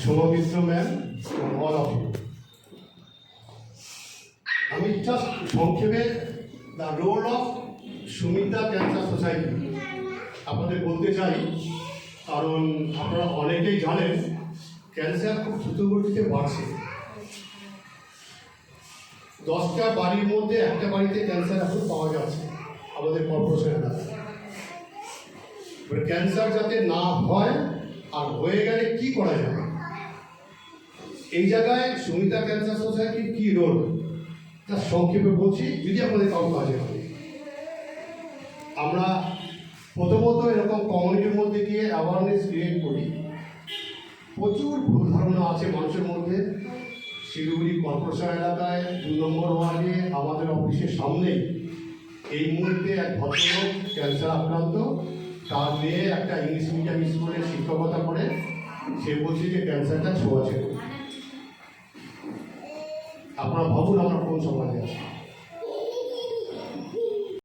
Soumitra ma'am, all of you. আমি just সংক্ষেপে the role of Sumita cancer society আপনাদের বলতে চাই, কারণ আপনারা অনেকেই জানেন ক্যান্সার খুব দ্রুত গতিতে বাড়ছে। 10টা বাড়ির মধ্যে একটা বাড়িতে ক্যান্সার এখন পাওয়া যাচ্ছে আমাদের কর্পোরেশন এলাকায়। ক্যান্সার যাতে না হয় আর হয়ে গেলে কি করা যাবে, এই জায়গায় সুমিতা ক্যান্সার সোসাইটির কি রোল তা সংক্ষেপে বলছি, যদি আপনাদের কারো কাজে হবে। আমরা প্রথমত এরকম কমিউনিটির মধ্যে গিয়ে অ্যাওয়ারনেস ক্রিয়েট করি। প্রচুর ভুল ধারণা আছে মানুষের মধ্যে। শিলিগুড়ি কর্পোরেশন এলাকায় 2 নম্বর ওয়ার্ডে আমাদের অফিসের সামনে এই মুহূর্তে এক ভদ্রলোক ক্যান্সার আক্রান্ত। তার মেয়ে একটা ইংলিশ মিডিয়াম স্কুলে শিক্ষকতা করে। সে বলছে যে ক্যান্সারটা ছোঁয়াছে। আপনারা ভাবুন আমরা কোন সমাজে আছি।